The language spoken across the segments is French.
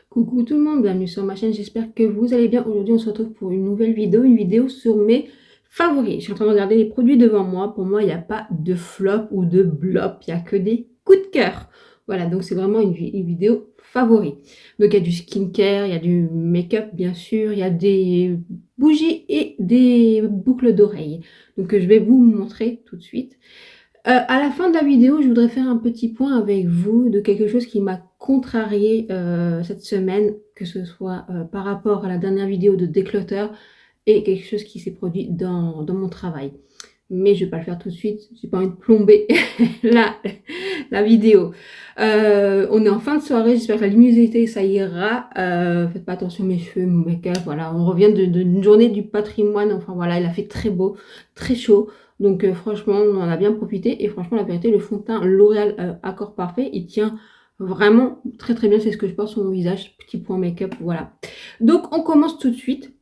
Coucou tout le monde, bienvenue sur ma chaîne, j'espère que vous allez bien. Aujourd'hui on se retrouve pour une nouvelle vidéo sur mes favoris. Je suis en train de regarder les produits devant moi. Pour moi il n'y a pas de flop ou de blop, il n'y a que des coups de cœur. Voilà, donc c'est vraiment une vidéo favori. Donc il y a du skincare, il y a du make-up bien sûr, il y a des bougies et des boucles d'oreilles. Donc je vais vous montrer tout de suite. À la fin de la vidéo, je voudrais faire un petit point avec vous de quelque chose qui m'a contrarié cette semaine, que ce soit par rapport à la dernière vidéo de Declutter et quelque chose qui s'est produit dans mon travail. Mais je ne vais pas le faire tout de suite, j'ai pas envie de plomber la vidéo. On est en fin de soirée, j'espère que la luminosité ça ira. Faites pas attention à mes cheveux, mon make-up, voilà. On revient d'une journée du patrimoine, enfin voilà, il a fait très beau, très chaud. Donc franchement, on en a bien profité. Et franchement, la vérité, le fond de teint L'Oréal Accord Parfait, il tient vraiment très très bien. C'est ce que je porte sur mon visage. Petit point make-up, voilà. Donc on commence tout de suite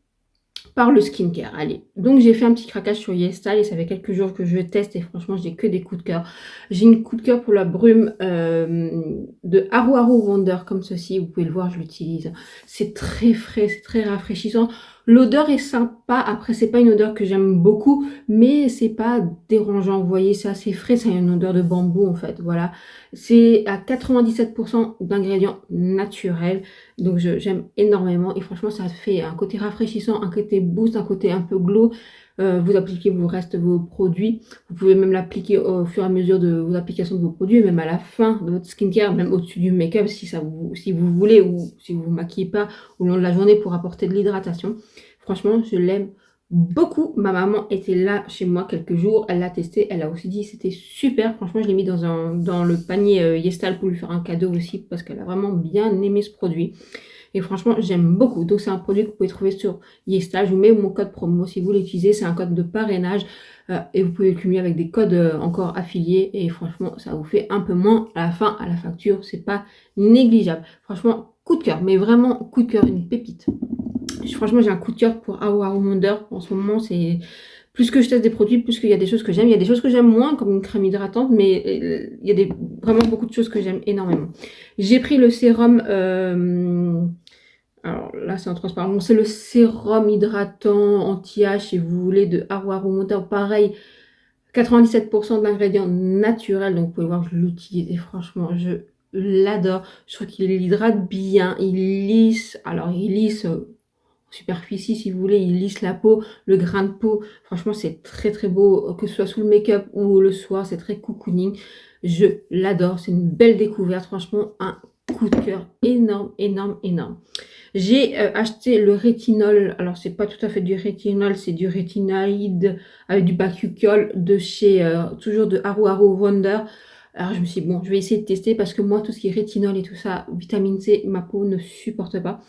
par le skincare. Allez, donc j'ai fait un petit craquage sur YesStyle et ça fait quelques jours que je teste et franchement j'ai que des coups de cœur. J'ai une coup de cœur pour la brume de Haru Haru Wonder comme ceci, vous pouvez le voir, je l'utilise. C'est très frais, c'est très rafraîchissant. L'odeur est sympa, après c'est pas une odeur que j'aime beaucoup, mais c'est pas dérangeant, vous voyez, c'est assez frais, ça a une odeur de bambou en fait, voilà. C'est à 97% d'ingrédients naturels. Donc j'aime énormément et franchement ça fait un côté rafraîchissant, un côté boost, un côté un peu glow. Vous appliquez vous reste vos produits. Vous pouvez même l'appliquer au fur et à mesure de vos applications de vos produits, et même à la fin de votre skincare, même au-dessus du make-up si vous voulez, ou si vous ne vous maquillez pas au long de la journée pour apporter de l'hydratation. Franchement, je l'aime beaucoup. Ma maman était là chez moi quelques jours, elle l'a testé, elle a aussi dit c'était super. Franchement, je l'ai mis dans le panier YesStyle pour lui faire un cadeau aussi parce qu'elle a vraiment bien aimé ce produit. Et franchement, j'aime beaucoup. Donc, c'est un produit que vous pouvez trouver sur YesStyle. Je vous mets mon code promo si vous l'utilisez. C'est un code de parrainage. Et vous pouvez le cumuler avec des codes encore affiliés. Et franchement, ça vous fait un peu moins à la fin, à la facture. C'est pas négligeable. Franchement, coup de cœur. Mais vraiment, coup de cœur, une pépite. Franchement, j'ai un coup de cœur pour Haru Haru Wonder. En ce moment, c'est... Plus que je teste des produits, plus qu'il y a des choses que j'aime. Il y a des choses que j'aime moins, comme une crème hydratante, mais il y a vraiment beaucoup de choses que j'aime énormément. J'ai pris le sérum... alors là, c'est en transparent. C'est le sérum hydratant anti-âge, si vous voulez, de Haru Haru Wonder. Pareil, 97% d'ingrédients naturels. Donc, vous pouvez voir que je l'utilise et franchement, je l'adore. Je trouve qu'il hydrate bien. Il lisse. Alors, il lisse... superficie si vous voulez, il lisse la peau, le grain de peau, franchement c'est très très beau, que ce soit sous le make-up ou le soir, c'est très cocooning, je l'adore, c'est une belle découverte, franchement un coup de cœur énorme, énorme, énorme. J'ai acheté le rétinol, alors c'est pas tout à fait du rétinol, c'est du rétinoïde avec du bakuchiol de chez, toujours de Haru Haru Wonder. Alors je me suis dit, bon, je vais essayer de tester parce que moi, tout ce qui est rétinol et tout ça, vitamine C, ma peau ne supporte pas.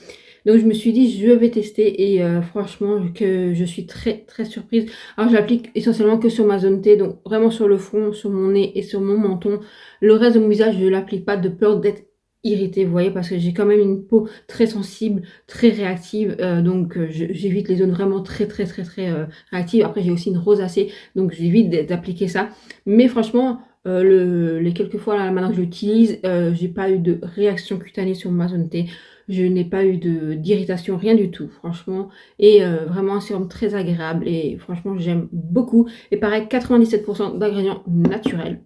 Donc je me suis dit je vais tester et franchement que je suis très très surprise. Alors je l'applique essentiellement que sur ma zone T, donc vraiment sur le front, sur mon nez et sur mon menton. Le reste de mon visage je ne l'applique pas de peur d'être irritée, vous voyez, parce que j'ai quand même une peau très sensible, très réactive, donc j'évite les zones vraiment très très très très réactives. Après j'ai aussi une rosacée, donc j'évite d'appliquer ça. Mais franchement, les quelques fois là maintenant que j'utilise, j'ai pas eu de réaction cutanée sur ma zone T. Je n'ai pas eu d'irritation, rien du tout, franchement. Et vraiment un sérum très agréable. Et franchement, j'aime beaucoup. Et pareil, 97% d'ingrédients naturels.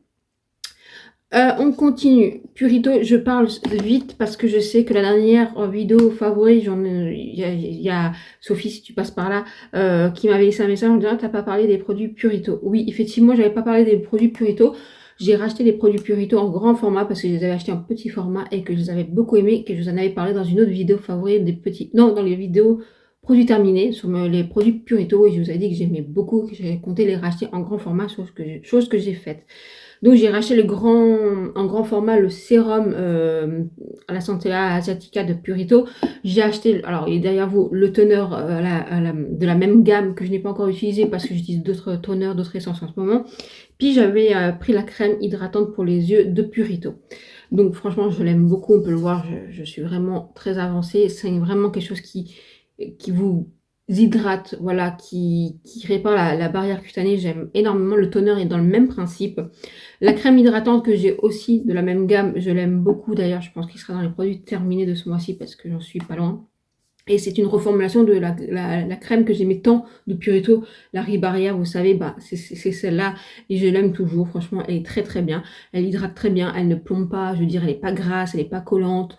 On continue. Purito, je parle vite parce que je sais que la dernière vidéo favori, il y a Sophie, si tu passes par là, qui m'avait laissé un message en disant t'as pas parlé des produits Purito. Oui, effectivement, j'avais pas parlé des produits Purito. J'ai racheté les produits Purito en grand format parce que je les avais achetés en petit format et que je les avais beaucoup aimés, que je vous en avais parlé dans une autre vidéo favorite des petits... Non, dans les vidéos produits terminés sur les produits Purito et je vous avais dit que j'aimais beaucoup, que j'avais compté les racheter en grand format, chose que j'ai faite. Donc j'ai racheté en grand format le sérum à la Centella Asiatica de Purito. J'ai acheté, alors il est derrière vous, le toner de la même gamme que je n'ai pas encore utilisé parce que j'utilise d'autres toners, d'autres essences en ce moment. Puis j'avais pris la crème hydratante pour les yeux de Purito. Donc franchement je l'aime beaucoup, on peut le voir, je suis vraiment très avancée. C'est vraiment quelque chose qui vous hydrate, voilà, qui répare la barrière cutanée. J'aime énormément. Le toner est dans le même principe. La crème hydratante que j'ai aussi de la même gamme, je l'aime beaucoup. D'ailleurs, je pense qu'il sera dans les produits terminés de ce mois-ci parce que j'en suis pas loin. Et c'est une reformulation de la crème que j'aimais tant de Purito, la Ribarrière, vous savez, bah, c'est celle-là. Et je l'aime toujours, franchement, elle est très très bien. Elle hydrate très bien, elle ne plombe pas, je veux dire, elle n'est pas grasse, elle n'est pas collante.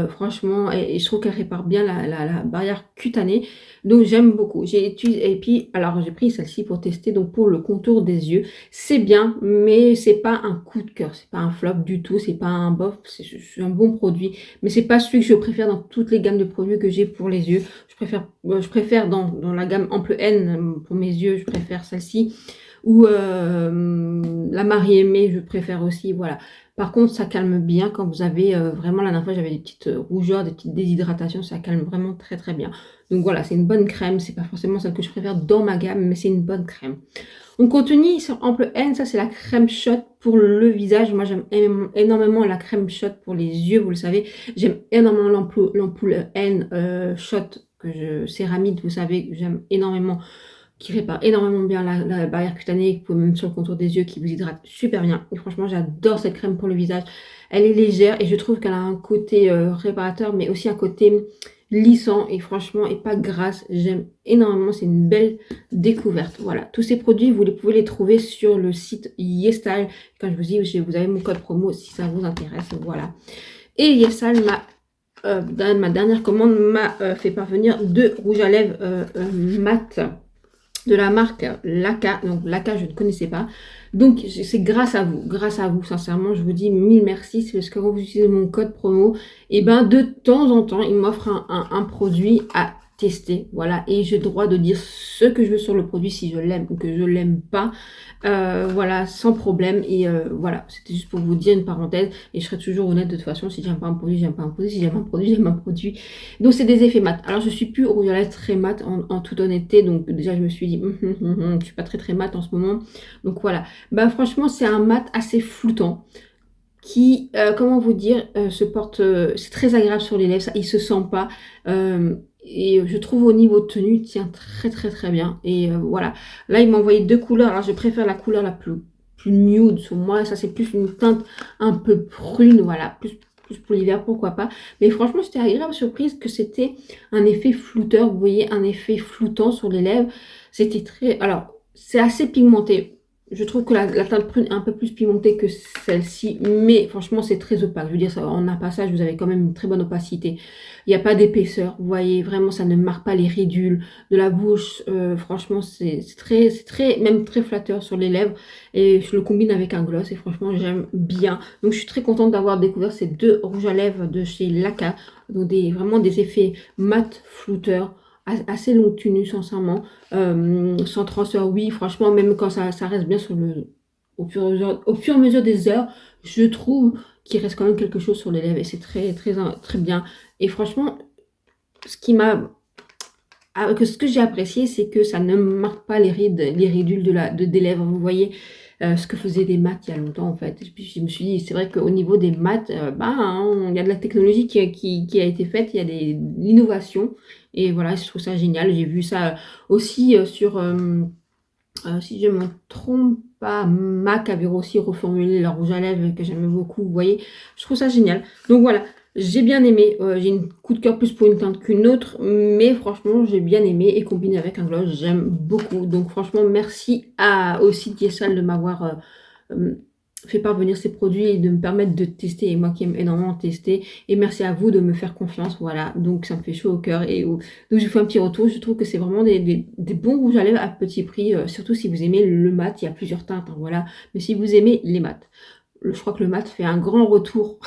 Franchement, et je trouve qu'elle répare bien la barrière cutanée. Donc j'aime beaucoup. J'ai utilisé, et puis, alors j'ai pris celle-ci pour tester, donc pour le contour des yeux. C'est bien, mais c'est pas un coup de cœur, c'est pas un flop du tout, c'est pas un bof, c'est un bon produit. Mais c'est pas celui que je préfère dans toutes les gammes de produits que j'ai pour les yeux. Je préfère dans la gamme Ample N pour mes yeux, je préfère celle-ci. Ou la Marie Aimée, je préfère aussi, voilà. Par contre, ça calme bien quand vous avez vraiment, la dernière fois, j'avais des petites rougeurs, des petites déshydratations, ça calme vraiment très très bien. Donc voilà, c'est une bonne crème, c'est pas forcément celle que je préfère dans ma gamme, mais c'est une bonne crème. On continue sur Ample N, ça c'est la crème shot pour le visage. Moi j'aime énormément la crème shot pour les yeux, vous le savez. J'aime énormément l'ampoule N shot céramide, vous savez, j'aime énormément, qui répare énormément bien la barrière cutanée, même sur le contour des yeux, qui vous hydrate super bien. Et franchement, j'adore cette crème pour le visage. Elle est légère et je trouve qu'elle a un côté réparateur, mais aussi un côté lissant et franchement, et pas grasse. J'aime énormément, c'est une belle découverte. Voilà, tous ces produits, vous pouvez les trouver sur le site YesStyle. Quand je vous dis, vous avez mon code promo si ça vous intéresse. Voilà. Et YesStyle ma dernière commande m'a fait parvenir 2 rouges à lèvres mat de la marque Laka. Donc Laka, je ne connaissais pas. Donc c'est grâce à vous, sincèrement, je vous dis mille merci. C'est parce que quand vous utilisez mon code promo, et ben de temps en temps, il m'offre un produit à tester. Voilà, et j'ai le droit de dire ce que je veux sur le produit, si je l'aime ou que je l'aime pas. Voilà, sans problème. Et voilà, c'était juste pour vous dire une parenthèse. Et je serai toujours honnête de toute façon. Si j'aime pas un produit, j'aime pas un produit. Si j'aime un produit, j'aime un produit. Donc c'est des effets mat. Alors je suis plus au rouge à lèvres très mat en toute honnêteté. Donc déjà je me suis dit, je suis pas très mat en ce moment. Donc voilà. Bah franchement c'est un mat assez floutant qui, comment vous dire, se porte, c'est très agréable sur les lèvres. Ça, il se sent pas. Et je trouve au niveau de tenue, il tient très bien. Et voilà. Là, il m'a envoyé 2 couleurs. Alors, je préfère la couleur la plus nude sur moi. Ça, c'est plus une teinte un peu prune. Voilà. Plus pour l'hiver, pourquoi pas. Mais franchement, j'étais agréable surprise que c'était un effet flouteur. Vous voyez, un effet floutant sur les lèvres. C'était très... Alors, c'est assez pigmenté. Je trouve que la teinte prune est un peu plus pimentée que celle-ci, mais franchement, c'est très opaque. Je veux dire, ça, en un passage, vous avez quand même une très bonne opacité. Il n'y a pas d'épaisseur, vous voyez, vraiment, ça ne marque pas les ridules de la bouche. Franchement, c'est très, même très flatteur sur les lèvres. Et je le combine avec un gloss et franchement, j'aime bien. Donc, je suis très contente d'avoir découvert ces 2 rouges à lèvres de chez Laka. Donc, vraiment des effets mat flouteurs. Assez longue tenue, sincèrement. Sans transfert, oui, franchement, même quand ça reste bien sur au fur et à mesure des heures, je trouve qu'il reste quand même quelque chose sur les lèvres et c'est très bien. Et franchement, ce que j'ai apprécié, c'est que ça ne marque pas les ridules des lèvres. Vous voyez ce que faisaient des maths il y a longtemps en fait. Et puis je me suis dit, c'est vrai qu'au niveau des maths, il y a de la technologie qui a été faite, il y a l'innovation. Et voilà, je trouve ça génial. J'ai vu ça aussi sur, si je ne me trompe pas, MAC avait aussi reformulé leur rouge à lèvres que j'aimais beaucoup. Vous voyez, je trouve ça génial. Donc voilà, j'ai bien aimé. J'ai une coup de cœur plus pour une teinte qu'une autre, mais franchement, j'ai bien aimé et combiné avec un gloss, j'aime beaucoup. Donc franchement, merci au site YesStyle de m'avoir fait parvenir ces produits et de me permettre de tester, et moi qui aime énormément tester, et merci à vous de me faire confiance, voilà, donc ça me fait chaud au cœur. Et donc je vous fais un petit retour. Je trouve que c'est vraiment des bons rouges à lèvres à petit prix, surtout si vous aimez le mat. Il y a plusieurs teintes, hein, voilà, mais si vous aimez les mats, je crois que le mat fait un grand retour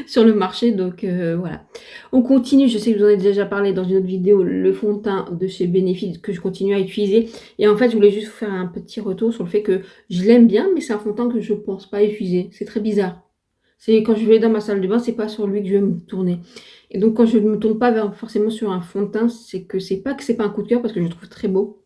sur le marché, donc voilà. On continue, je sais que je vous en ai déjà parlé dans une autre vidéo, le fond de teint de chez Benefit que je continue à utiliser. Et en fait, je voulais juste vous faire un petit retour sur le fait que je l'aime bien, mais c'est un fond de teint que je pense pas utiliser. C'est très bizarre. C'est quand je vais dans ma salle de bain, c'est pas sur lui que je vais me tourner. Et donc quand je ne me tourne pas forcément sur un fond de teint, c'est pas que c'est pas un coup de cœur parce que je le trouve très beau.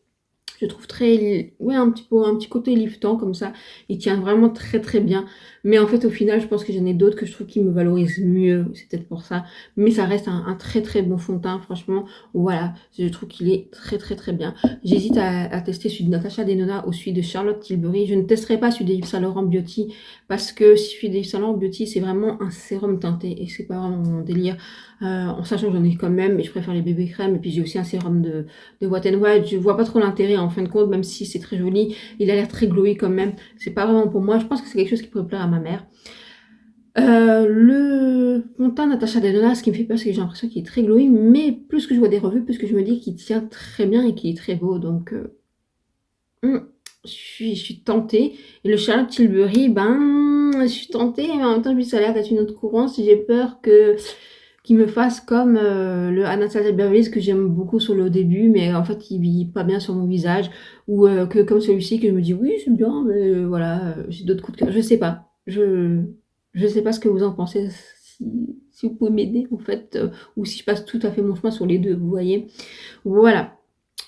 Je trouve très, ouais, un petit côté liftant comme ça. Il tient vraiment très très bien. Mais en fait, au final, je pense que j'en ai d'autres que je trouve qui me valorisent mieux. C'est peut-être pour ça. Mais ça reste un très très bon fond de teint. Franchement, voilà. Je trouve qu'il est très très très bien. J'hésite à tester celui de Natasha Denona ou celui de Charlotte Tilbury. Je ne testerai pas celui de Yves Saint Laurent Beauty. Parce que celui de Yves Saint Laurent Beauty, c'est vraiment un sérum teinté. Et c'est pas vraiment mon délire. En sachant que j'en ai quand même. Mais je préfère les bébés crèmes. Et puis j'ai aussi un sérum de Wet n Wild. Je vois pas trop l'intérêt en fin de compte, même si c'est très joli. Il a l'air très glowy quand même. C'est pas vraiment pour moi. Je pense que c'est quelque chose qui pourrait plaire à ma mère. Le fond de teint Natasha Denona, ce qui me fait peur, c'est que j'ai l'impression qu'il est très glowy. Mais plus que je vois des revues, plus que je me dis qu'il tient très bien et qu'il est très beau. Donc, je suis tentée. Et le Charlotte Tilbury, je suis tentée. Mais en même temps, ça a l'air d'être une autre courance. J'ai peur qu'il me fasse comme le Anastasia Beverly Hills que j'aime beaucoup sur le début, mais en fait il vit pas bien sur mon visage, ou que comme celui-ci que je me dis oui c'est bien, mais voilà, j'ai d'autres coups de cœur, je sais pas, je sais pas ce que vous en pensez, si vous pouvez m'aider en fait, ou si je passe tout à fait mon chemin sur les deux, vous voyez. Voilà.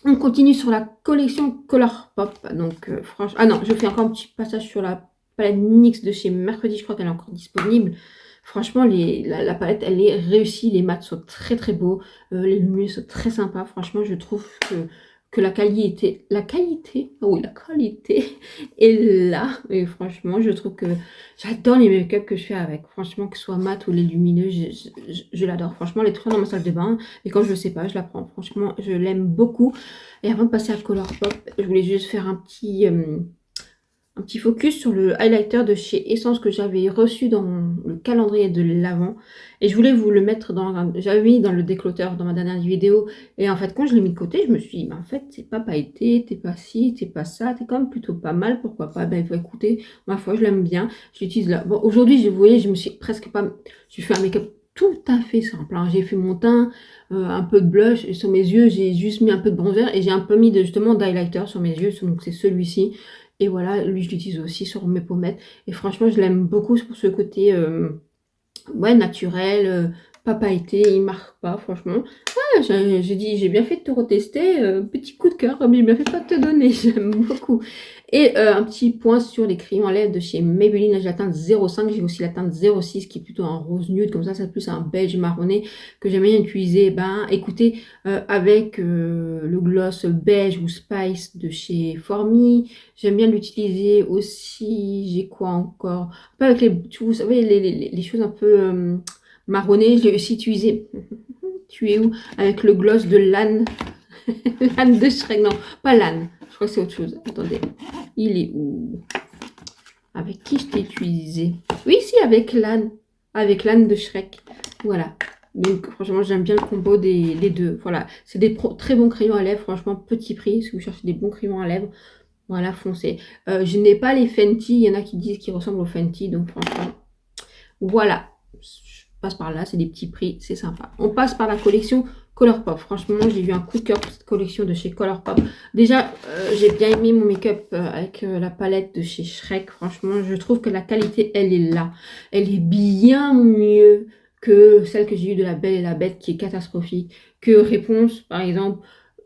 On continue sur la collection Colourpop, donc franchement, ah non, je fais encore un petit passage sur la palette NYX de chez Mercredi, je crois qu'elle est encore disponible. Franchement, la palette, elle est réussie. Les mats sont très très beaux. Les lumineux sont très sympas. Franchement, je trouve que la qualité, oh oui, la qualité est là. Et franchement, je trouve que j'adore les make-up que je fais avec. Franchement, que ce soit mat ou les lumineux, je l'adore. Franchement, elle est très dans ma salle de bain. Et quand je ne sais pas, je la prends. Franchement, je l'aime beaucoup. Et avant de passer à Colourpop, je voulais juste faire un petit focus sur le highlighter de chez Essence que j'avais reçu dans le calendrier de l'Avent. Et je voulais vous le mettre j'avais mis dans le décloteur dans ma dernière vidéo. Et en fait, quand je l'ai mis de côté, je me suis dit, en fait, c'est pas pailleté, t'es pas ci, t'es pas ça, t'es quand même plutôt pas mal, pourquoi pas. Ben, écoutez, ma foi, je l'aime bien. Je l'utilise là. Bon, aujourd'hui, vous voyez, je me suis presque pas... J'ai fait un make-up tout à fait simple. Hein. J'ai fait mon teint, un peu de blush et sur mes yeux, j'ai juste mis un peu de bronzer et j'ai un peu mis justement d'highlighter sur mes yeux. Donc, c'est celui-ci. Et voilà, lui, je l'utilise aussi sur mes pommettes. Et franchement, je l'aime beaucoup pour ce côté ouais, naturel, pas pailleté, il marque pas, franchement. Ah, j'ai dit, j'ai bien fait de te retester. Petit coup de cœur, mais j'ai bien fait de pas te donner. J'aime beaucoup. Et un petit point sur les crayons à lèvres de chez Maybelline. J'ai la teinte 05, j'ai aussi la teinte 06 qui est plutôt un rose nude, comme ça, c'est plus un beige marronné que j'aime bien utiliser. Écoutez, avec le gloss beige ou spice de chez Formi, j'aime bien l'utiliser aussi. J'ai quoi encore? Pas avec vous savez, les choses un peu marronnées, je l'ai aussi utilisé. Tu es où? Avec le gloss de l'âne. L'âne de Shrek, non, pas l'âne. Je crois que c'est autre chose. Attendez. Il est où? Avec qui je t'ai utilisé? Oui, si, avec l'âne. Avec l'âne de Shrek. Voilà. Donc, franchement, j'aime bien le combo des deux. Voilà. C'est des très bons crayons à lèvres. Franchement, petit prix. Si vous cherchez des bons crayons à lèvres, voilà, foncez. Je n'ai pas les Fenty. Il y en a qui disent qu'ils ressemblent aux Fenty. Donc, franchement, voilà. Je passe par là. C'est des petits prix. C'est sympa. On passe par la collection Colourpop. Franchement, j'ai eu un coup de cœur pour cette collection de chez Colourpop. Déjà, j'ai bien aimé mon make-up avec la palette de chez Shrek. Franchement, je trouve que la qualité, elle est là. Elle est bien mieux que celle que j'ai eue de La Belle et la Bête, qui est catastrophique. Que Réponse, par exemple.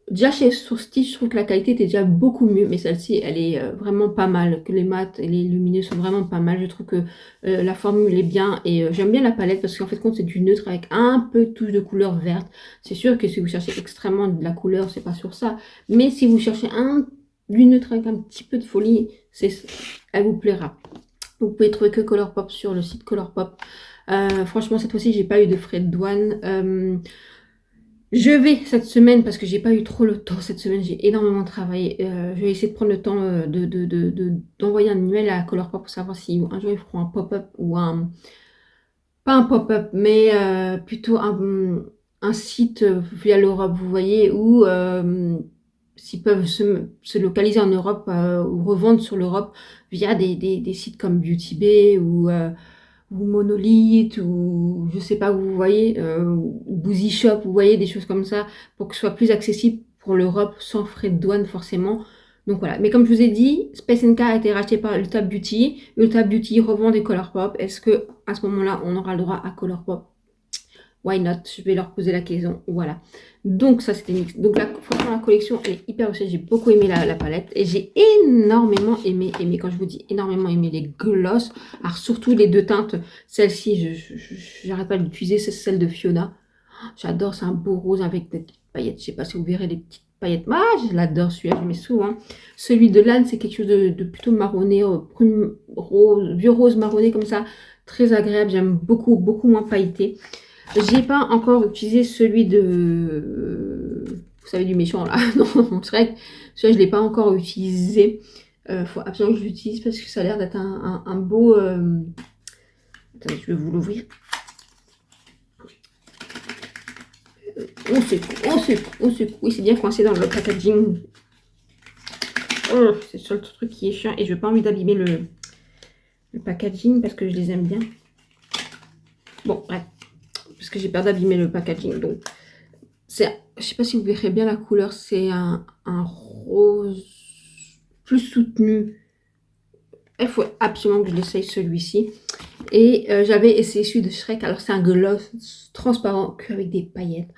Déjà chez sur Stitch, je trouve que la qualité était déjà beaucoup mieux, mais celle-ci, elle est vraiment pas mal. Que les mats et les lumineux sont vraiment pas mal. Je trouve que la formule est bien et j'aime bien la palette parce qu'en fait, compte c'est du neutre avec un peu de touche de couleur verte. C'est sûr que si vous cherchez extrêmement de la couleur, c'est pas sur ça. Mais si vous cherchez du neutre avec un petit peu de folie, elle vous plaira. Vous pouvez trouver que Colourpop sur le site Colourpop. Franchement, cette fois-ci, j'ai pas eu de frais de douane. Je vais cette semaine, parce que j'ai pas eu trop le temps cette semaine, j'ai énormément travaillé. Je vais essayer de prendre le temps d'envoyer un email à Colourpop pour savoir si un jour ils feront un pop-up ou pas un pop-up, mais plutôt un site via l'Europe, vous voyez, où s'ils peuvent se localiser en Europe ou revendre sur l'Europe via des sites comme Beauty Bay ou Monolith, ou je sais pas, vous voyez, ou Boozy Shop, vous voyez, des choses comme ça, pour que ce soit plus accessible pour l'Europe, sans frais de douane forcément. Donc voilà, mais comme je vous ai dit, Space NK a été racheté par Ulta Beauty. Ulta Beauty revend des Colourpop. Est-ce que à ce moment-là, on aura le droit à Colourpop? why not, je vais leur poser la question, voilà. Donc ça c'était mix. Donc là, franchement la collection elle est hyper réussie, j'ai beaucoup aimé la palette et j'ai énormément aimé, quand je vous dis énormément aimé les gloss, alors surtout les deux teintes, celle-ci j'arrête pas d'utiliser, c'est celle de Fiona, j'adore, c'est un beau rose avec des petites paillettes, je sais pas si vous verrez les petites paillettes, je l'adore celui-là, je mets souvent. Celui de l'âne c'est quelque chose de plutôt marronné, prune rose, vieux rose marronné comme ça, très agréable, j'aime beaucoup, beaucoup moins pailleté. J'ai pas encore utilisé celui de... Vous savez, du méchant, là, non, Shrek. Celui-là, je l'ai pas encore utilisé. Faut absolument que je l'utilise parce que ça a l'air d'être un beau... Attendez, je vais vous l'ouvrir. On secoue. Oui, c'est bien coincé dans le packaging. Oh, c'est le seul truc qui est chiant. Et je n'ai pas envie d'abîmer le packaging parce que je les aime bien. Bon, bref. Parce que j'ai peur d'abîmer le packaging. Donc, c'est, je sais pas si vous verrez bien la couleur, c'est un rose plus soutenu. Il faut absolument que je l'essaye celui-ci. Et j'avais essayé celui de Shrek. Alors c'est un gloss transparent avec des paillettes.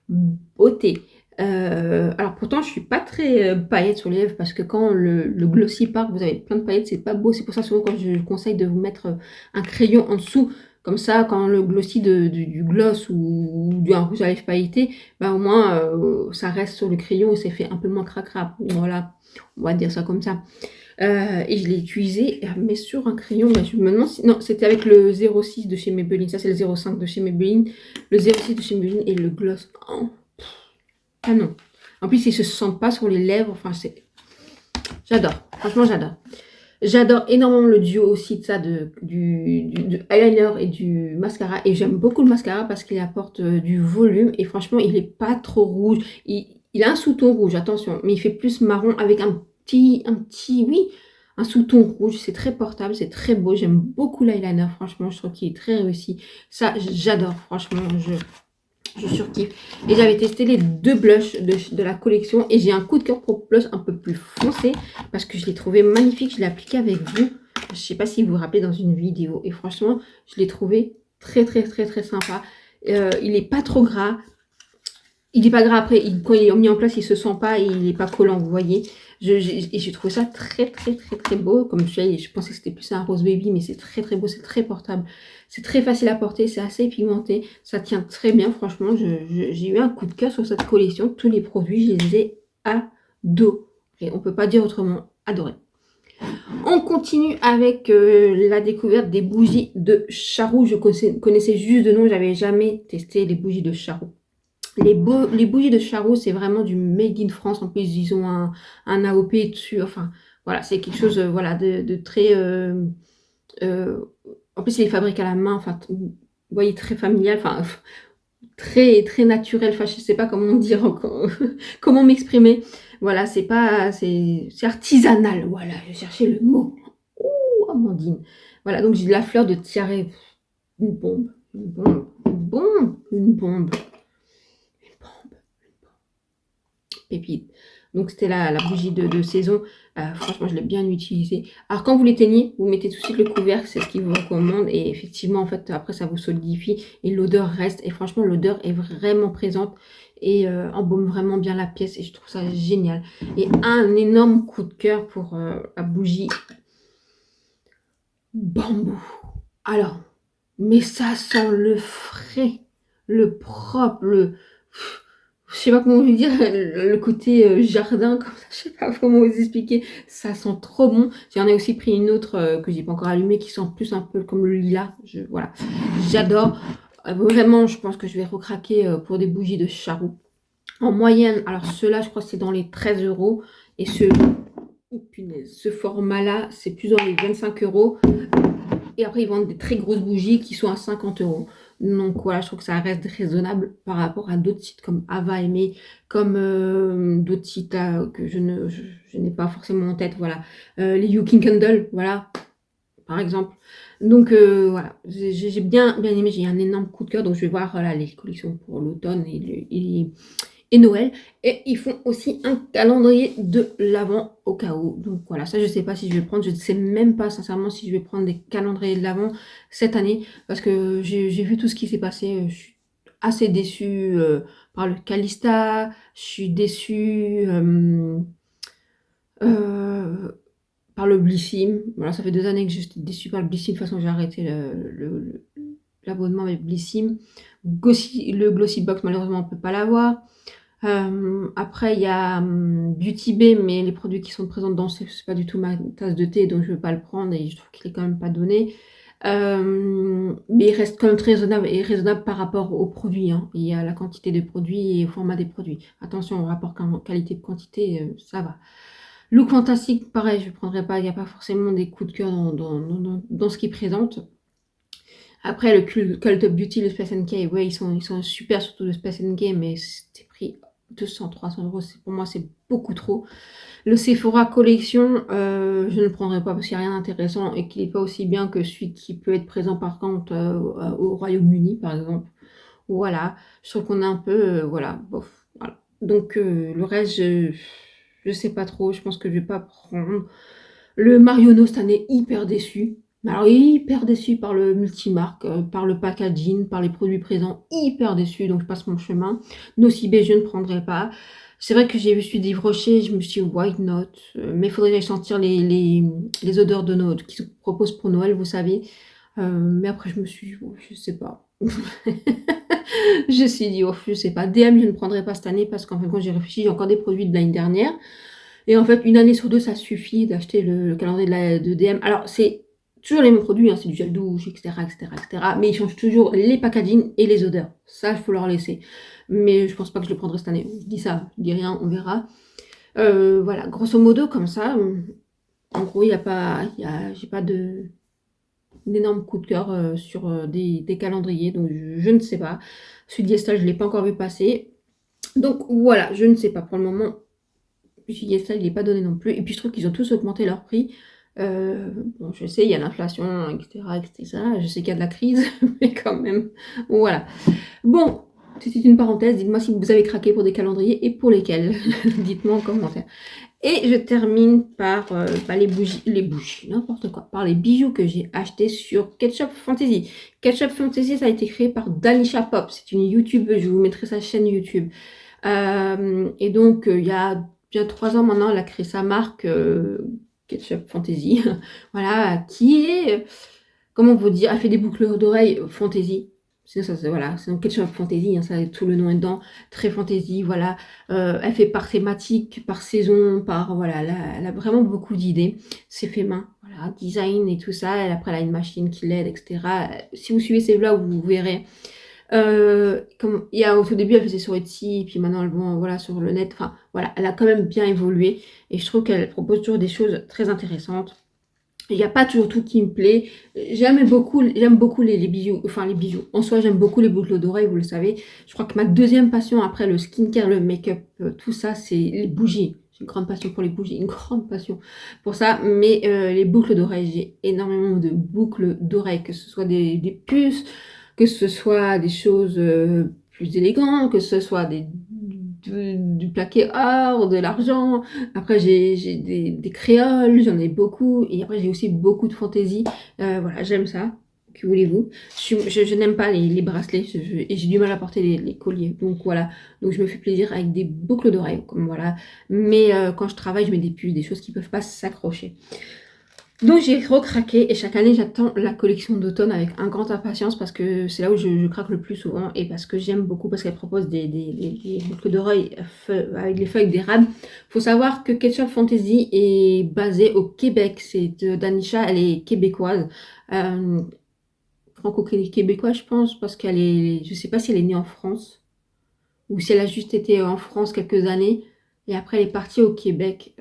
Beauté. Alors pourtant je suis pas très paillettes sur les lèvres parce que quand le glossy part, vous avez plein de paillettes, c'est pas beau. C'est pour ça souvent quand je conseille de vous mettre un crayon en dessous. Comme ça, quand le glossy du gloss ou d'un rouge à lèvres pailleté, bah, au moins ça reste sur le crayon et c'est fait un peu moins cracra. Voilà, on va dire ça comme ça. Et je l'ai utilisé, mais sur un crayon. Bah, je me demande si... Non, c'était avec le 06 de chez Maybelline. Ça, c'est le 05 de chez Maybelline. Le 06 de chez Maybelline et le gloss. Oh. Ah non. En plus, il se sent pas sur les lèvres. Enfin, c'est... J'adore. Franchement, j'adore. J'adore énormément le duo aussi de ça, du eyeliner et du mascara. Et j'aime beaucoup le mascara parce qu'il apporte du volume. Et franchement, il n'est pas trop rouge. Il a un sous-ton rouge, attention. Mais il fait plus marron avec un sous-ton rouge. C'est très portable, c'est très beau. J'aime beaucoup l'eyeliner. Franchement, je trouve qu'il est très réussi. Ça, j'adore. Franchement, je surkiffe. Et j'avais testé les deux blushs de la collection. Et j'ai un coup de cœur pour blush un peu plus foncé. Parce que je l'ai trouvé magnifique. Je l'ai appliqué avec vous. Je ne sais pas si vous vous rappelez dans une vidéo. Et franchement, je l'ai trouvé très sympa. Il n'est pas trop gras. Il n'est pas gras après. Quand il est mis en place, il ne se sent pas. Et il n'est pas collant, vous voyez. Et j'ai trouvé ça très beau. Comme je pensais que c'était plus un rose baby. Mais c'est très beau. C'est très portable. C'est très facile à porter, c'est assez pigmenté, ça tient très bien, franchement, j'ai eu un coup de cœur sur cette collection. Tous les produits, je les ai adorés. On ne peut pas dire autrement, adorés. On continue avec la découverte des bougies de Charroux. Je connaissais juste de nom, j'avais jamais testé les bougies de Charroux. Les bougies de Charroux, c'est vraiment du made in France. En plus, ils ont un AOP dessus. Enfin, voilà, c'est quelque chose voilà, de très... en plus, il les fabrique à la main, enfin, vous voyez, très familial, enfin, très naturel, enfin, je sais pas comment dire encore, comment m'exprimer. Voilà, c'est artisanal, voilà, je cherchais le mot. Ouh, Amandine. Voilà, donc j'ai de la fleur de tiare, une bombe, pépite. Donc c'était la bougie de saison. Franchement, je l'ai bien utilisée. Alors quand vous l'éteignez, vous mettez tout de suite le couvercle, c'est ce qu'il vous recommande. Et effectivement, en fait, après ça vous solidifie et l'odeur reste. Et franchement, l'odeur est vraiment présente et embaume vraiment bien la pièce. Et je trouve ça génial. Et un énorme coup de cœur pour la bougie bambou. Alors, mais ça sent le frais, le propre, je sais pas comment vous dire, le côté jardin, comme ça, je sais pas comment vous expliquer, ça sent trop bon. J'en ai aussi pris une autre que j'ai pas encore allumée qui sent plus un peu comme le lilas, voilà, j'adore. Vraiment, je pense que je vais recraquer pour des bougies de Charroux. En moyenne, alors ceux-là, je crois que c'est dans les 13 € et ce format-là, c'est plus dans les 25 €. Et après, ils vendent des très grosses bougies qui sont à 50 €. Donc voilà, je trouve que ça reste raisonnable par rapport à d'autres sites comme Ava Aimé, comme d'autres sites là, que je n'ai pas forcément en tête. Voilà, les Yukin Candle, voilà, par exemple. Donc voilà, j'ai bien aimé, j'ai un énorme coup de cœur. Donc je vais voir voilà, les collections pour l'automne et et Noël. Et ils font aussi un calendrier de l'Avent au cas où. Donc voilà, ça je sais pas si je vais prendre, je ne sais même pas sincèrement si je vais prendre des calendriers de l'Avent cette année, parce que j'ai vu tout ce qui s'est passé, je suis assez déçue par le Calista, je suis déçue par le Blissim. Voilà, ça fait 2 années que j'étais déçue par le Blissim, de toute façon j'ai arrêté l'abonnement avec Blissim. Le Glossy Box malheureusement on peut pas l'avoir. Après il y a Beauty Bay, mais les produits qui sont présents dedans c'est pas du tout ma tasse de thé, donc je veux pas le prendre et je trouve qu'il est quand même pas donné. Mais il reste quand même très raisonnable par rapport aux produits, hein. Il y a la quantité de produits et au format des produits. Attention au rapport qualité-quantité, ça va. Look Fantastique, pareil, je ne prendrai pas, il n'y a pas forcément des coups de cœur dans ce qu'ils présentent. Après, le Cult of Beauty, le Space NK, ouais, ils sont super, surtout le Space NK, mais c'était pris 200-300 euros. Pour moi, c'est beaucoup trop. Le Sephora Collection, je ne le prendrai pas parce qu'il n'y a rien d'intéressant et qu'il n'est pas aussi bien que celui qui peut être présent par contre au Royaume-Uni, par exemple. Voilà, je trouve qu'on est un peu, voilà, bof, voilà. Donc le reste, je sais pas trop, je pense que je vais pas prendre. Le Marionneau cette année, hyper déçu. Mais alors hyper déçu par le multimarque, par le packaging, par les produits présents, hyper déçu, donc je passe mon chemin. Nocibé, je ne prendrai pas. C'est vrai que j'ai vu celui d'Yves Rocher, je me suis dit why not, mais il faudrait que j'aille sentir les odeurs de Noël qui se proposent pour Noël, vous savez. Mais après je me suis dit, oh, je sais pas. Je me suis dit, oh, je sais pas. DM, je ne prendrai pas cette année parce qu'en fait, quand j'ai réfléchi, j'ai encore des produits de l'année dernière. Et en fait, une année sur deux, ça suffit d'acheter le calendrier de DM. Alors, c'est toujours les mêmes produits, hein, c'est du gel douche, etc., etc., etc. Mais ils changent toujours les packaging et les odeurs. Ça, il faut leur laisser. Mais je pense pas que je le prendrai cette année. Je dis ça, je dis rien, on verra. Voilà, grosso modo, comme ça. En gros, il y a pas, j'ai pas d'énormes coup de cœur sur des calendriers. Donc, je ne sais pas. Celui d'Yestal, je ne l'ai pas encore vu passer. Donc, voilà, je ne sais pas. Pour le moment, Yestal, il n'est pas donné non plus. Et puis, je trouve qu'ils ont tous augmenté leur prix. Bon, je sais, il y a l'inflation, etc., etc. Je sais qu'il y a de la crise, mais quand même. Voilà. Bon, c'était une parenthèse. Dites-moi si vous avez craqué pour des calendriers et pour lesquels. Dites-moi en commentaire. Et je termine par les bougies, n'importe quoi, par les bijoux que j'ai achetés sur Ketchup Fantasy. Ketchup Fantasy, ça a été créé par Danisha Pop. C'est une youtubeuse, je vous mettrai sa chaîne YouTube. Et donc, il y a bien 3 ans maintenant, elle a créé sa marque Ketchup Fantasy. Voilà, qui est, comment vous dire, elle fait des boucles d'oreilles fantasy. Sinon, ça, voilà, c'est donc Ketchup Fantasy, hein, ça, tout le nom est dedans, très fantasy, voilà. Elle fait par thématique, par saison, par, voilà, elle a vraiment beaucoup d'idées. C'est fait main, voilà, design et tout ça. Après, elle a une machine qui l'aide, etc. Si vous suivez ses vlogs, vous verrez. Au tout début, elle faisait sur Etsy, puis maintenant, elle vend, voilà, sur le net. Enfin, voilà, elle a quand même bien évolué. Et je trouve qu'elle propose toujours des choses très intéressantes. Il n'y a pas toujours tout qui me plaît. J'aime beaucoup les bijoux. Enfin, les bijoux. En soi, j'aime beaucoup les boucles d'oreilles, vous le savez. Je crois que ma deuxième passion après le skincare, le make-up, tout ça, c'est les bougies. J'ai une grande passion pour les bougies, une grande passion pour ça. Mais les boucles d'oreilles, j'ai énormément de boucles d'oreilles, que ce soit des puces, que ce soit des choses plus élégantes, que ce soit du plaqué or, de l'argent. Après, j'ai des créoles, j'en ai beaucoup. Et après, j'ai aussi beaucoup de fantaisie. Voilà, j'aime ça. Que voulez-vous? Je n'aime pas les bracelets et j'ai du mal à porter les colliers. Donc voilà. Donc je me fais plaisir avec des boucles d'oreilles. Comme voilà. Mais quand je travaille, je mets des puces, des choses qui ne peuvent pas s'accrocher. Donc j'ai recraqué et chaque année j'attends la collection d'automne avec un grand impatience parce que c'est là où je craque le plus souvent et parce que j'aime beaucoup parce qu'elle propose des boucles d'oreilles avec les feuilles d'érable. Faut savoir que Ketchup Fantasy est basée au Québec, c'est Danisha, elle est québécoise, franco-québécoise je pense parce qu'elle est, je sais pas si elle est née en France ou si elle a juste été en France quelques années et après elle est partie au Québec,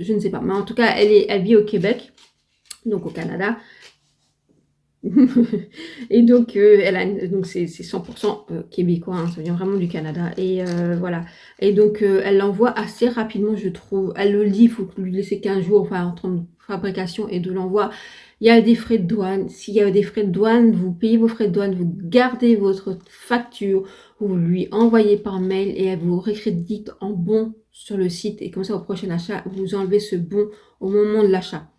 je ne sais pas, mais en tout cas elle vit au Québec. Donc au Canada. Et donc, elle a donc c'est 100% québécois, hein, ça vient vraiment du Canada et voilà. Et donc, elle l'envoie assez rapidement, je trouve. Elle le dit, il faut lui laisser 15 jours, enfin, entre fabrication et de l'envoi. Il y a des frais de douane. S'il y a des frais de douane, vous payez vos frais de douane, vous gardez votre facture, vous lui envoyez par mail et elle vous récrédite en bon sur le site. Et comme ça, au prochain achat, vous enlevez ce bon au moment de l'achat.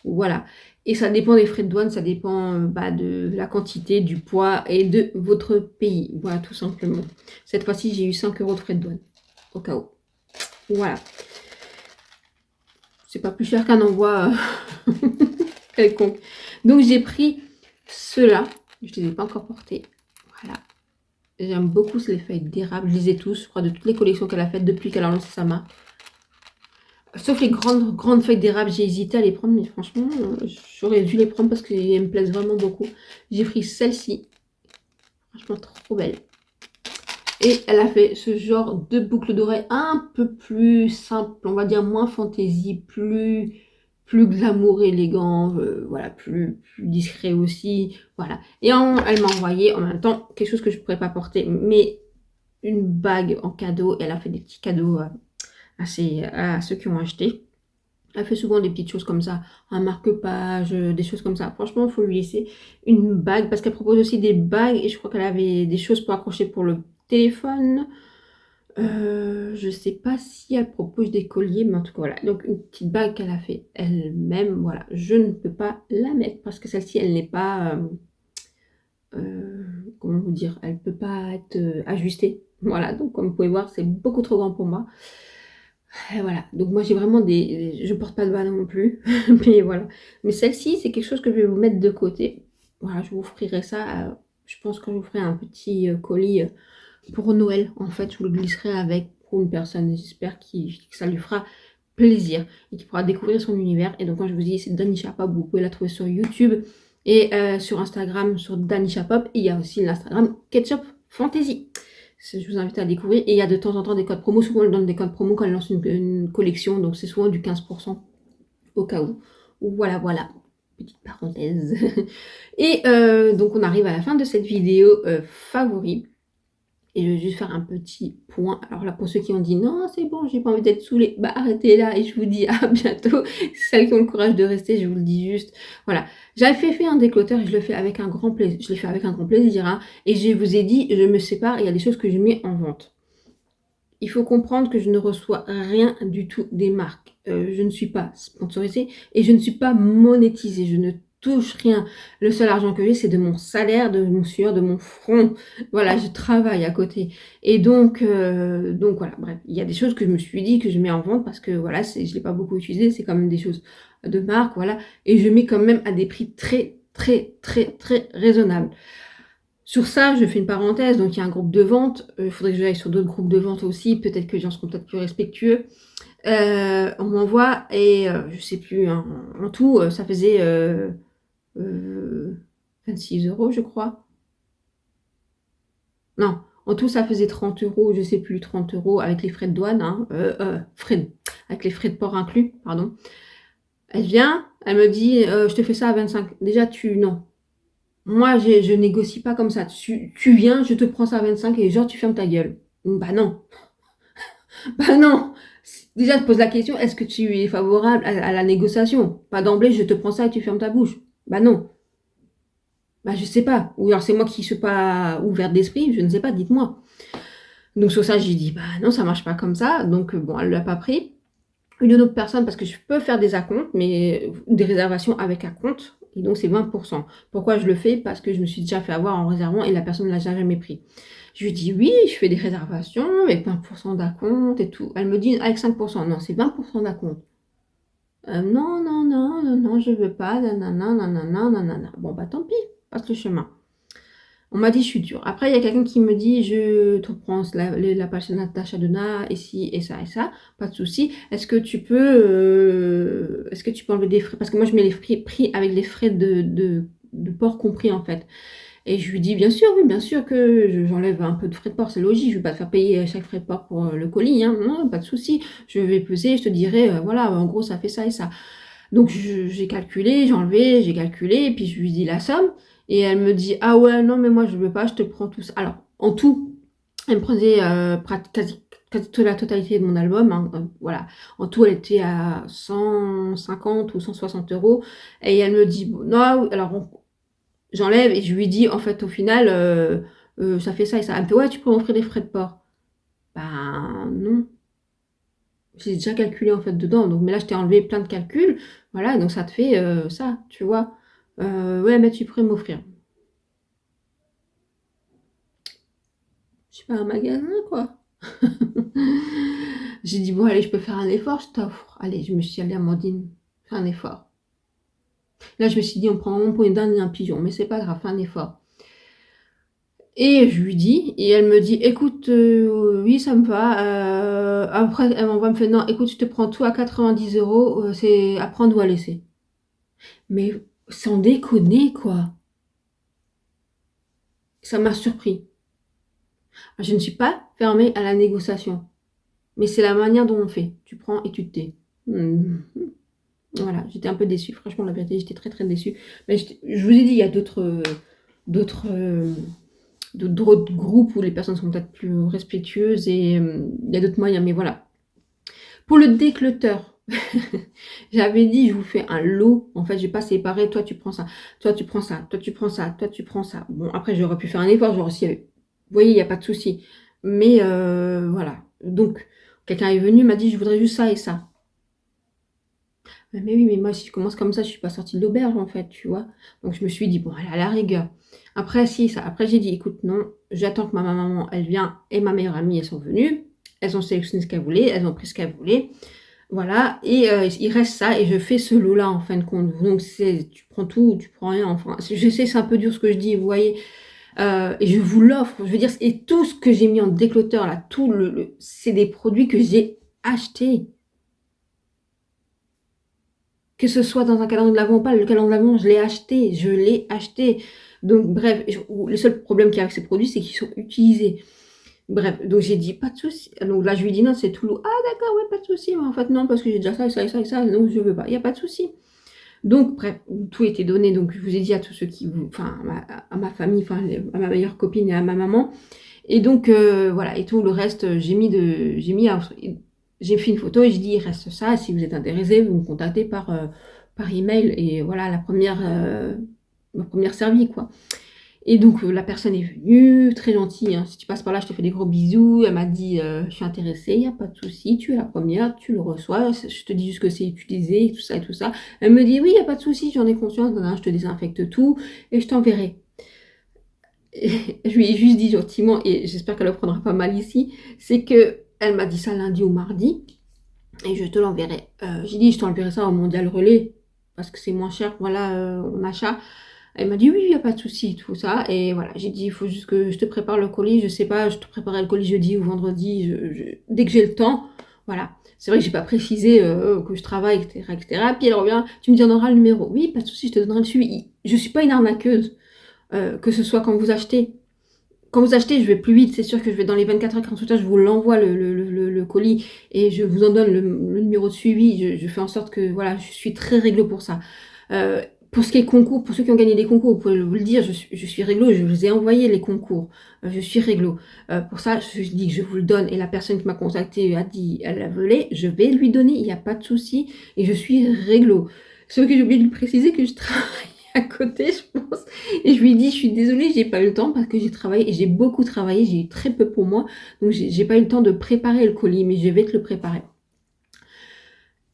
Voilà. Et ça dépend des frais de douane, ça dépend de la quantité, du poids et de votre pays. Voilà, tout simplement. Cette fois-ci, j'ai eu 5 € de frais de douane, au cas où. Voilà. C'est pas plus cher qu'un envoi quelconque. Donc, j'ai pris ceux-là. Je ne les ai pas encore portés. Voilà. J'aime beaucoup les feuilles d'érable. Je les ai tous, je crois, de toutes les collections qu'elle a faites depuis qu'elle a lancé sa marque. Sauf les grandes feuilles d'érable, j'ai hésité à les prendre, mais franchement, j'aurais dû les prendre parce qu'elles me plaisent vraiment beaucoup. J'ai pris celle-ci, franchement trop belle. Et elle a fait ce genre de boucle d'oreille un peu plus simple, on va dire moins fantaisie, plus glamour, élégant, voilà, plus discret aussi, voilà. Et elle m'a envoyé en même temps quelque chose que je ne pourrais pas porter, mais une bague en cadeau. Elle a fait des petits cadeaux à ceux qui ont acheté. Elle fait souvent des petites choses comme ça, un marque-page, des choses comme ça. Franchement, il faut lui laisser une bague parce qu'elle propose aussi des bagues et je crois qu'elle avait des choses pour accrocher pour le téléphone. Je ne sais pas si elle propose des colliers, mais en tout cas, voilà. Donc, une petite bague qu'elle a fait elle-même. Voilà, je ne peux pas la mettre parce que celle-ci, elle n'est pas... comment vous dire, elle ne peut pas être ajustée. Voilà, donc comme vous pouvez voir, c'est beaucoup trop grand pour moi. Et voilà, donc moi j'ai vraiment je porte pas de bas non plus, mais voilà. Mais celle-ci, c'est quelque chose que je vais vous mettre de côté. Voilà, je vous offrirai ça, je pense que je vous ferai un petit colis pour Noël. En fait, je vous le glisserai avec pour une personne, j'espère que ça lui fera plaisir et qu'il pourra découvrir son univers. Et donc quand je vous dis, c'est Danisha Pop, vous pouvez la trouver sur YouTube et sur Instagram, sur Danisha Pop. Et il y a aussi l'Instagram Ketchup Fantasy. Je vous invite à découvrir. Et il y a de temps en temps des codes promo. Souvent, elle donne des codes promo quand elle lance une collection. Donc, c'est souvent du 15% au cas où. Voilà, voilà. Petite parenthèse. Et donc, on arrive à la fin de cette vidéo favori. Et je vais juste faire un petit point. Alors là, pour ceux qui ont dit non, c'est bon, j'ai pas envie d'être saoulée, bah arrêtez là et je vous dis à bientôt. Celles qui ont le courage de rester, je vous le dis juste. Voilà. J'avais fait un décloteur et je le fais avec un grand plaisir. Je l'ai fait avec un grand plaisir. Hein, et je vous ai dit, je me sépare, il y a des choses que je mets en vente. Il faut comprendre que je ne reçois rien du tout des marques. Je ne suis pas sponsorisée et je ne suis pas monétisée. Je ne touche rien. Le seul argent que j'ai, c'est de mon salaire, de mon sueur, de mon front. Voilà, je travaille à côté. Et donc voilà, bref, il y a des choses que je me suis dit que je mets en vente parce que voilà, je ne l'ai pas beaucoup utilisé. C'est quand même des choses de marque, voilà. Et je mets quand même à des prix très, très, très, très raisonnables. Sur ça, je fais une parenthèse, donc il y a un groupe de vente, il faudrait que j'aille sur d'autres groupes de vente aussi, peut-être que les gens seront peut-être plus respectueux. On m'envoie, et je sais plus, hein, en tout, ça faisait 26 € je crois. Non, en tout ça faisait 30 €, je sais plus, 30 € avec les frais de douane, hein, avec les frais de port inclus, pardon. Elle vient, elle me dit, je te fais ça à 25. Déjà, non. Moi, je négocie pas comme ça. Tu viens, je te prends ça à 25 et genre, tu fermes ta gueule. Bah non. Bah non. Déjà, je pose la question, est-ce que tu es favorable à la négociation? Pas d'emblée, je te prends ça et tu fermes ta bouche. Bah non. Bah je sais pas. Ou alors c'est moi qui suis pas ouverte d'esprit, je ne sais pas, dites-moi. Donc sur ça, j'ai dit, bah non, ça marche pas comme ça. Donc bon, elle l'a pas pris. Une autre personne, parce que je peux faire des acomptes, mais des réservations avec acompte. Et donc, c'est 20%. Pourquoi je le fais? Parce que je me suis déjà fait avoir en réservant et la personne ne l'a jamais pris. Je lui dis, oui, je fais des réservations avec 20% d'acompte et tout. Elle me dit, avec 5%. Non, c'est 20% d'acompte. Non, non, non, non, non, je veux pas. Nanana, nanana, nanana. Bon, bah tant pis, passe le chemin. On m'a dit, je suis dure. Après, il y a quelqu'un qui me dit, je te prends la page Natacha Donna, et ci, et ça, pas de souci. Est-ce que tu peux enlever des frais? Parce que moi, je mets les prix avec les frais de port compris, en fait. Et je lui dis, bien sûr, oui, bien sûr que j'enlève un peu de frais de port, c'est logique. Je ne vais pas te faire payer chaque frais de port pour le colis, hein. Non, pas de souci. Je vais peser, je te dirai, voilà, en gros, ça fait ça et ça. Donc j'ai calculé, j'ai enlevé, j'ai calculé, et puis je lui dis la somme. Et elle me dit, ah ouais, non, mais moi je veux pas, je te prends tout ça. Alors, en tout, elle me prenait quasi toute la totalité de mon album, hein, voilà. En tout, elle était à 150 ou 160 euros. Et elle me dit, bon, non, alors j'enlève, et je lui dis, en fait, au final, ça fait ça et ça. Elle me fait, ouais, tu peux m'offrir des frais de port. Ben non, j'ai déjà calculé en fait dedans. Donc, mais là, je t'ai enlevé plein de calculs. Voilà, donc ça te fait ça, tu vois. Ouais, mais tu pourrais m'offrir. Je suis pas un magasin, quoi. J'ai dit, bon, allez, je peux faire un effort, je t'offre. Allez, je me suis dit, allez, Amandine, fais un effort. Là, je me suis dit, on prend vraiment pour une dinde et un pigeon, mais c'est pas grave, fais un effort. Et je lui dis, et elle me dit, écoute, oui, ça me va. Après, elle m'envoie, me fait, non, écoute, je te prends tout à 90 euros, c'est à prendre ou à laisser. Mais sans déconner, quoi. Ça m'a surpris. Je ne suis pas fermée à la négociation, mais c'est la manière dont on fait. Tu prends et tu te tais. Voilà, j'étais un peu déçue. Franchement, la vérité, j'étais très très déçue. Mais je vous ai dit, il y a d'autres groupes où les personnes sont peut-être plus respectueuses, et il y a d'autres moyens. Mais voilà. Pour le déclutter, j'avais dit, je vous fais un lot. En fait, je vais pas séparer. Toi, tu prends ça. Toi, tu prends ça. Toi, tu prends ça. Toi, tu prends ça. Bon, après, j'aurais pu faire un effort. J'aurais aussi... Vous voyez, il n'y a pas de souci. Mais voilà. Donc, quelqu'un est venu, m'a dit, je voudrais juste ça et ça. Mais oui, mais moi, si je commence comme ça, je suis pas sortie de l'auberge, en fait, tu vois. Donc, je me suis dit, bon, allez, à la rigueur. Après, si, ça. Après, j'ai dit, écoute, non, j'attends que ma maman, elle vient, et ma meilleure amie, elles sont venues. Elles ont sélectionné ce qu'elles voulaient, elles ont pris ce qu'elles voulaient. Voilà, et il reste ça, et je fais ce lot-là, en fin de compte. Donc, tu prends tout ou tu prends rien. Enfin, je sais, c'est un peu dur ce que je dis, vous voyez. Et je vous l'offre, je veux dire, et tout ce que j'ai mis en décloteur, là, tout c'est des produits que j'ai achetés. Que ce soit dans un calendrier de l'Avent ou pas, le calendrier de l'Avent, je l'ai acheté. Donc, bref, le seul problème qu'il y a avec ces produits, c'est qu'ils sont utilisés. Bref, donc j'ai dit, pas de souci. Donc là, je lui dis, non, c'est tout lourd. Ah, d'accord, ouais, pas de souci. Mais en fait, non, parce que j'ai déjà ça et ça et ça et ça, donc je veux pas. Il n'y a pas de souci. Donc, bref, tout était donné. Donc, je vous ai dit à tous ceux qui, enfin, à ma famille, enfin, à ma meilleure copine et à ma maman. Et donc, voilà, et tout le reste, j'ai fait une photo et j'ai dit, il reste ça. Si vous êtes intéressé, vous me contactez par email. Et voilà, ma première servie, quoi. Et donc, la personne est venue, très gentille, hein. Si tu passes par là, je te fais des gros bisous. Elle m'a dit, je suis intéressée, il n'y a pas de souci, tu es la première, tu le reçois. Je te dis juste que c'est utilisé, et tout ça et tout ça. Elle me dit, oui, il n'y a pas de souci, j'en ai conscience, je te désinfecte tout et je t'enverrai. Je lui ai juste dit gentiment, et j'espère qu'elle ne le prendra pas mal ici, c'est que elle m'a dit ça lundi ou mardi, et je te l'enverrai. J'ai dit, je t'enverrai ça au Mondial Relais, parce que c'est moins cher, voilà, en achat. Elle m'a dit, oui, il n'y a pas de souci, tout ça. Et voilà, j'ai dit, il faut juste que je te prépare le colis. Je sais pas, je te préparerai le colis jeudi ou vendredi, dès que j'ai le temps. Voilà. C'est vrai que j'ai pas précisé que je travaille, etc., etc. Puis elle revient, tu me donneras le numéro. Oui, pas de souci, je te donnerai le suivi. Je suis pas une arnaqueuse. Que ce soit quand vous achetez. Quand vous achetez, je vais plus vite, c'est sûr que je vais dans les 24 heures, 48 heures, je vous l'envoie le colis et je vous en donne le numéro de suivi. Je fais en sorte que, voilà, je suis très réglo pour ça. Pour ce qui est concours, pour ceux qui ont gagné des concours, vous pouvez vous le dire, je suis réglo, je vous ai envoyé les concours. Je suis réglo. Pour ça, je dis que je vous le donne et la personne qui m'a contacté a dit, elle la voulait, je vais lui donner, il n'y a pas de souci et je suis réglo. Sauf que j'ai oublié de lui préciser que je travaille à côté, je pense. Et je lui dis, je suis désolée, j'ai pas eu le temps parce que j'ai travaillé et j'ai beaucoup travaillé, j'ai eu très peu pour moi. Donc j'ai pas eu le temps de préparer le colis, mais je vais te le préparer.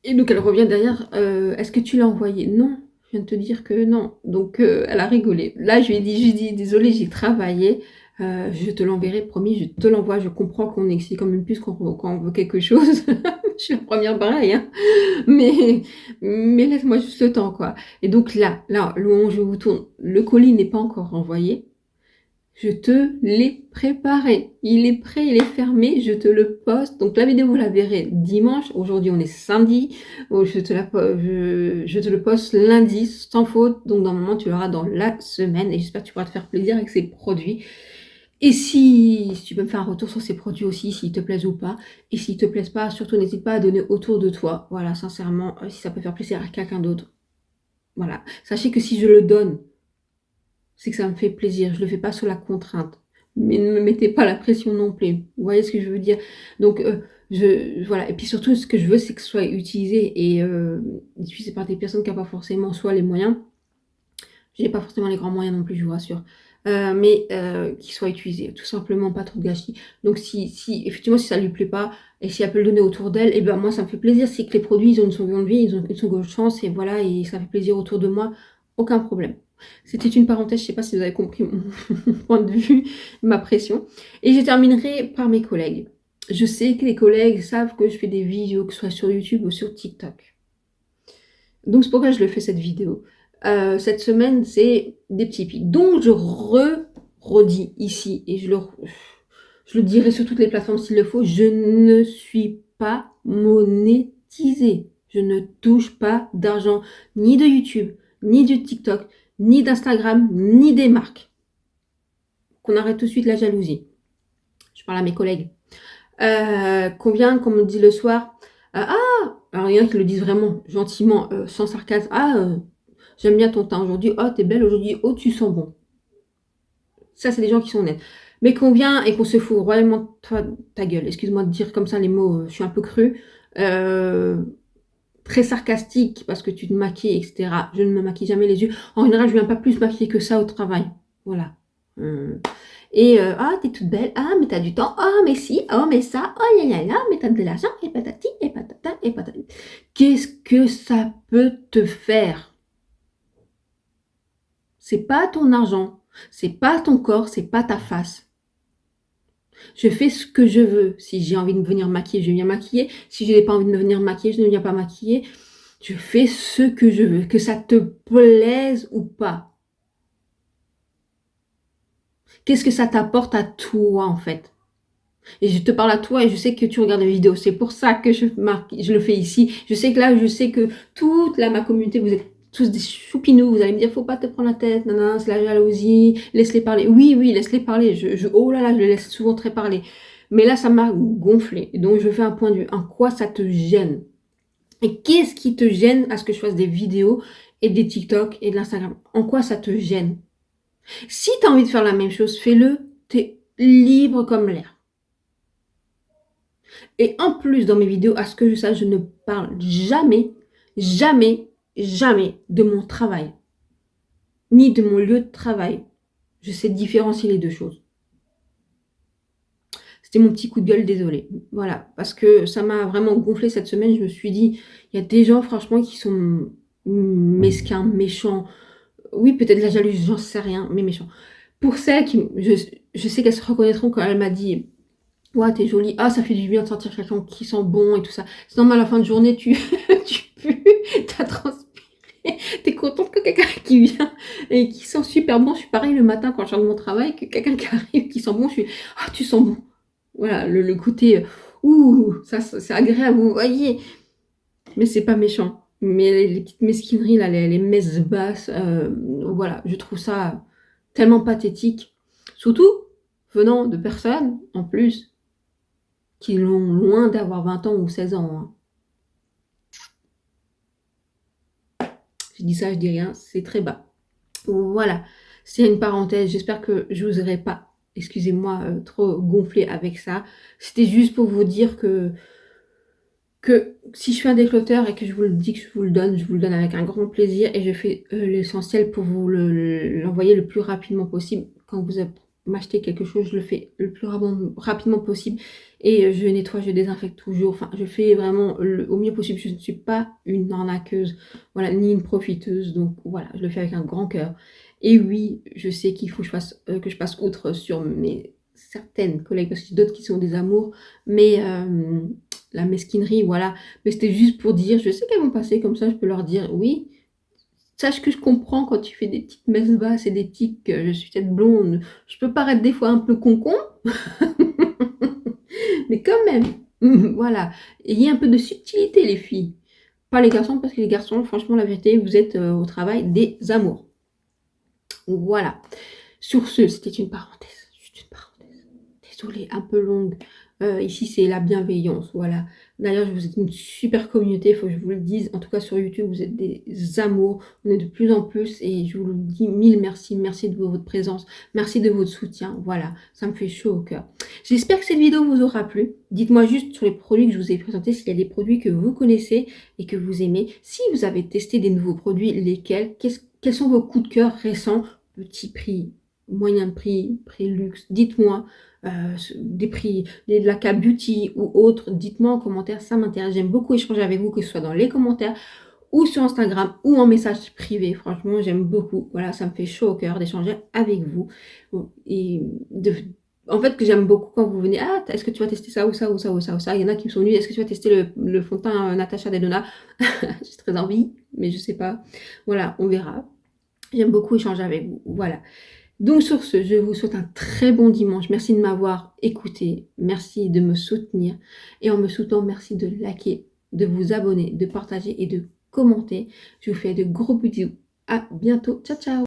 Et donc elle revient derrière, est-ce que tu l'as envoyé? Non, je viens de te dire que non. Donc elle a rigolé. Là je lui ai dit, désolée, j'ai travaillé, je te l'enverrai, promis, je te l'envoie. Je comprends qu'on est ici comme une puce quand on veut quelque chose. Je suis la première pareille, hein. Mais laisse-moi juste le temps, quoi. Et donc là, le moment où je vous tourne, le colis n'est pas encore envoyé. Je te l'ai préparé. Il est prêt, il est fermé, je te le poste. Donc la vidéo, vous la verrez dimanche. Aujourd'hui, on est samedi. Je te le poste lundi, sans faute. Donc normalement, tu l'auras dans la semaine. Et j'espère que tu pourras te faire plaisir avec ces produits. Et si tu peux me faire un retour sur ces produits aussi, s'ils te plaisent ou pas. Et s'ils te plaisent pas, surtout n'hésite pas à donner autour de toi. Voilà, sincèrement, si ça peut faire plaisir à quelqu'un d'autre. Voilà. Sachez que si je le donne, c'est que ça me fait plaisir. Je le fais pas sous la contrainte. Mais ne me mettez pas la pression non plus. Vous voyez ce que je veux dire? Donc, voilà. Et puis surtout, ce que je veux, c'est que ce soit utilisé et utilisé par des personnes qui n'ont pas forcément soit les moyens. Je n'ai pas forcément les grands moyens non plus, je vous rassure. Mais qui soit utilisé, tout simplement, pas trop de gâchis. Donc si effectivement, si ça lui plaît pas, et si elle peut le donner autour d'elle, et ben moi ça me fait plaisir. C'est que les produits, ils ont une seconde vie, ils ont une seconde chance, et voilà, et ça fait plaisir autour de moi, aucun problème. C'était une parenthèse, je sais pas si vous avez compris mon point de vue, ma pression. Et je terminerai par mes collègues. Je sais que les collègues savent que je fais des vidéos, que ce soit sur YouTube ou sur TikTok. Donc c'est pourquoi je le fais cette vidéo. Cette semaine, c'est des petits pics. Donc je redis ici, et je le dirai sur toutes les plateformes s'il le faut, je ne suis pas monétisée. Je ne touche pas d'argent ni de YouTube, ni de TikTok, ni d'Instagram, ni des marques. Qu'on arrête tout de suite la jalousie. Je parle à mes collègues. Combien qu'on me dit le soir, alors il y en a qui le disent vraiment gentiment, sans sarcasme, j'aime bien ton teint aujourd'hui, oh t'es belle aujourd'hui, oh tu sens bon. Ça c'est des gens qui sont honnêtes. Mais qu'on vient et qu'on se fout royalement de toi, ta gueule, excuse-moi de dire comme ça les mots, je suis un peu crue, très sarcastique parce que tu te maquilles, etc. Je ne me maquille jamais les yeux. En général, je viens pas plus maquiller que ça au travail. Voilà. Et t'es toute belle, mais t'as du temps, mais si, mais ça, oh là là là, mais t'as de l'argent, et patati, et patata, et patati. Qu'est-ce que ça peut te faire? C'est pas ton argent, c'est pas ton corps, c'est pas ta face. Je fais ce que je veux. Si j'ai envie de venir maquiller, je viens maquiller. Si je n'ai pas envie de venir maquiller, je ne viens pas maquiller. Je fais ce que je veux, que ça te plaise ou pas. Qu'est-ce que ça t'apporte à toi, en fait? Et je te parle à toi et je sais que tu regardes les vidéos. C'est pour ça que je le fais ici. Je sais que là, je sais que toute ma communauté, vous êtes tous des choupinous. Vous allez me dire, faut pas te prendre la tête, nanana, c'est la jalousie, laisse-les parler. Oui, laisse-les parler. Oh là là, je les laisse souvent très parler. Mais là, ça m'a gonflé. Donc, je fais un point de vue. En quoi ça te gêne? Et qu'est-ce qui te gêne à ce que je fasse des vidéos et des TikTok et de l'Instagram? En quoi ça te gêne? Si tu as envie de faire la même chose, fais-le. Tu es libre comme l'air. Et en plus, dans mes vidéos, à ce que je sache, je ne parle jamais, jamais, jamais de mon travail. Ni de mon lieu de travail. Je sais différencier les deux choses. C'était mon petit coup de gueule, désolé. Voilà, parce que ça m'a vraiment gonflé cette semaine. Je me suis dit, il y a des gens, franchement, qui sont mesquins, méchants. Oui, peut-être la jalousie, j'en sais rien, mais méchants. Pour celles qui... Je sais qu'elles se reconnaîtront quand elle m'a dit... Ouais, t'es jolie. Ça fait du bien de sentir quelqu'un qui sent bon et tout ça. C'est normal, à la fin de journée, tu pues, t'as transpiré. T'es contente que quelqu'un qui vient et qui sent super bon. Je suis pareil le matin quand je sors de mon travail, que quelqu'un qui arrive, qui sent bon, je suis, tu sens bon. Voilà, le côté, ça, c'est agréable, vous voyez. Mais c'est pas méchant. Mais les petites mesquineries, là, les messes basses, voilà, je trouve ça tellement pathétique. Surtout venant de personnes, en plus, qui l'ont loin d'avoir 20 ans ou 16 ans. Je dis ça, je dis rien, c'est très bas. Voilà, c'est une parenthèse, j'espère que je vous aurai pas, excusez-moi, trop gonflé avec ça. C'était juste pour vous dire que si je fais un décloteur et que je vous le dis, que je vous le donne avec un grand plaisir et je fais l'essentiel pour vous l'envoyer le plus rapidement possible. Quand vous m'achetez quelque chose, je le fais le plus rapidement possible et je nettoie, je désinfecte toujours. Enfin, je fais vraiment au mieux possible. Je ne suis pas une arnaqueuse, voilà, ni une profiteuse. Donc voilà, je le fais avec un grand cœur. Et oui, je sais qu'il faut que je passe outre sur mes certaines collègues, parce que j'ai d'autres qui sont des amours, mais la mesquinerie, voilà. Mais c'était juste pour dire, je sais qu'elles vont passer comme ça, je peux leur dire, oui, sache que je comprends quand tu fais des petites messes basses et des tics, je suis peut-être blonde, je peux paraître des fois un peu concon, mais quand même, voilà. Ayez un peu de subtilité, les filles. Pas les garçons, parce que les garçons, franchement, la vérité, vous êtes au travail des amours. Voilà. Sur ce, c'était une parenthèse. Juste une parenthèse. désolée, un peu longue. Ici, c'est la bienveillance, voilà. D'ailleurs, vous êtes une super communauté, il faut que je vous le dise. En tout cas, sur YouTube, vous êtes des amours. On est de plus en plus et je vous le dis mille merci. Merci de votre présence. Merci de votre soutien. Voilà, ça me fait chaud au cœur. J'espère que cette vidéo vous aura plu. Dites-moi juste sur les produits que je vous ai présentés s'il y a des produits que vous connaissez et que vous aimez. Si vous avez testé des nouveaux produits, lesquels? Quels sont vos coups de cœur récents? Petit prix, moyen prix, prix luxe. Dites-moi. Des prix, de la K Beauty ou autre, dites-moi en commentaire, ça m'intéresse. J'aime beaucoup échanger avec vous, que ce soit dans les commentaires ou sur Instagram ou en message privé. Franchement, j'aime beaucoup. Voilà, ça me fait chaud au cœur d'échanger avec vous. Bon, et en fait, que j'aime beaucoup quand vous venez, ah, est-ce que tu vas tester ça ou ça ou ça ou ça ou ça. Il y en a qui me sont venus, est-ce que tu vas tester le fond de teint Natasha Denona? J'ai très envie, mais je sais pas. Voilà, on verra. J'aime beaucoup échanger avec vous. Voilà. Donc sur ce, je vous souhaite un très bon dimanche. Merci de m'avoir écouté. Merci de me soutenir. Et en me soutenant, merci de liker, de vous abonner, de partager et de commenter. Je vous fais de gros bisous. À bientôt. Ciao, ciao.